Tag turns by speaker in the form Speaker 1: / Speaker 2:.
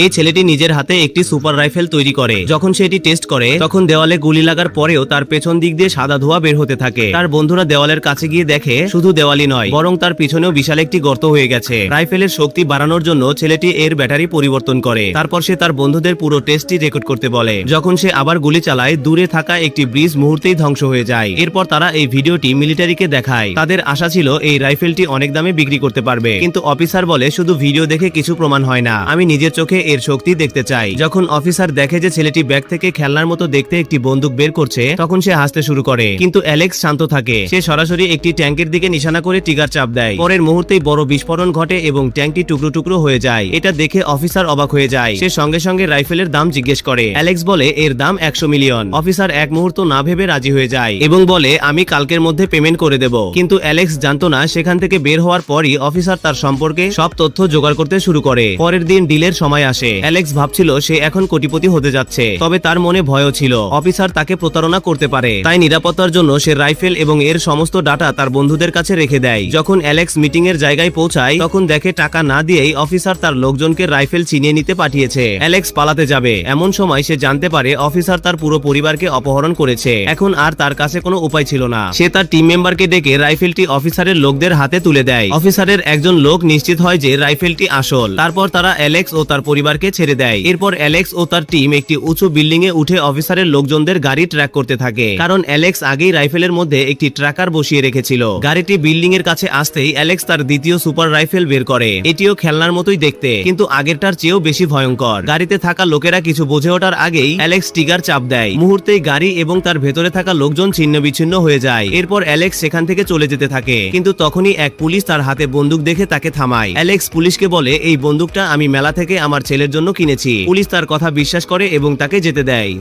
Speaker 1: এই ছেলেটি নিজের হাতে একটি সুপার রাইফেল তৈরি করে। যখন সে এটি টেস্ট করে তখন দেওয়ালে গুলি লাগার পরেও তার পেছন দিক দিয়ে সাদা ধোঁয়া বের হতে থাকে। তার বন্ধুরা দেওয়ালের কাছে গিয়ে দেখে শুধু দেওয়ালই নয়, বরং তার পিছনেও বিশাল একটি গর্ত হয়ে গেছে। রাইফেলের শক্তি বাড়ানোর জন্য ছেলেটি এর ব্যাটারি পরিবর্তন করে। তারপর সে তার বন্ধুদের পুরো টেস্টটি রেকর্ড করতে বলে। যখন সে আবার গুলি চালায়, দূরে থাকা একটি ব্রিজ মুহূর্তেই ধ্বংস হয়ে যায়। এরপর তারা এই ভিডিওটি মিলিটারিকে দেখায়। তাদের আশা ছিল এই রাইফেলটি অনেক দামে বিক্রি করতে পারবে, কিন্তু অফিসার বলে শুধু ভিডিও দেখে কিছু প্রমাণ হয় না, আমি নিজের চোখে এর শক্তি দেখতে চাই। যখন অফিসার দেখে যে ছেলেটি ব্যাগ থেকে খেলনার মতো দেখতে একটি বন্দুক বের করছে, তখন সে হাসতে শুরু করে। কিন্তু অ্যালেক্স শান্ত থাকে। সে সরাসরি একটি ট্যাঙ্কের দিকে নিশানা করে ট্রিগার চাপ দেয়। পরের মুহূর্তেই বড় বিস্ফোরণ ঘটে এবং ট্যাঙ্কটি টুকরো টুকরো হয়ে যায়। এটা দেখে অফিসার অবাক হয়ে যায়। সে সঙ্গে সঙ্গে রাইফেলের দাম জিজ্ঞেস করে। অ্যালেক্স বলে এর দাম 100 মিলিয়ন। অফিসার এক মুহূর্ত না ভেবে রাজি হয়ে যায় এবং বলে আমি কালকের মধ্যে পেমেন্ট করে দেব। কিন্তু অ্যালেক্স জানতো না সেখান থেকে বের হওয়ার পরই অফিসার তার সম্পর্কে সব তথ্য জোগাড় করতে শুরু করে। পরের দিন ডিলের সময় আসে। অ্যালেক্স ভাবছিল সে এখন কোটিপতি হতে যাচ্ছে, তবে তার মনে ভয়ও ছিল অফিসার তাকে প্রতারণা করতে পারে। তাই নিরাপত্তার জন্য সে রাইফেল এবং এর সমস্ত ডাটা তার বন্ধুদের কাছে রেখে দেয়। যখন অ্যালেক্স মিটিং এর জায়গায় পৌঁছায়, তখন দেখে টাকা না দিয়েই অফিসার তার লোকজনকে রাইফেল ছিনিয়ে নিতে পাঠিয়েছে। অ্যালেক্স পালাতে যাবে, এমন সময় সে জানতে পারে অফিসার তার পুরো পরিবারকে অপহরণ করেছে। এখন আর তার কাছে কোনো উপায় ছিল না। সে তার টিম মেম্বারকে ডেকে রাইফেলটি অফিসারের লোকদের হাতে তুলে দেয়। অফিসারের একজন লোক নিশ্চিত হয় যে রাইফেলটি আসল। তারপর তারা অ্যালেক্স ও তার পরিবারকে ছেড়ে দেয়। এরপর অ্যালেক্স ও তার টিম একটি উঁচু বিল্ডিং এ উঠে অফিসারের লোকজনদের গাড়ি ট্র্যাক করতে থাকে, কারণ অ্যালেক্স আগেই রাইফেলের মধ্যে একটি ট্র্যাকার বসিয়ে রেখেছিল। গাড়িটি বিল্ডিং এর কাছে আসতেই অ্যালেক্স তার দ্বিতীয় সুপার রাইফেল বের করে। এটিও খেলনার মতোই দেখতে, কিন্তু আগেরটার চেয়েও বেশি ভয়ঙ্কর। গাড়িতে থাকা লোকেরা কিছু বুঝে ওঠার আগেই অ্যালেক্স ট্রিগার চাপ দেয়। মুহূর্তেই গাড়ি এবং তার ভেতরে থাকা লোকজন ছিন্ন বিচ্ছিন্ন হয়ে যায়। এরপর অ্যালেক্স সেখান থেকে চলে যেতে থাকে, কিন্তু তখনই এক পুলিশ তার হাতে বন্দুক দেখে তাকে থামায়। অ্যালেক্স পুলিশকে বলে এই বন্দুকটা আমি মেলা থেকে আমার ছেলের জন্য কিনেছি। পুলিশ তার কথা বিশ্বাস করে এবং তাকে যেতে দেয়।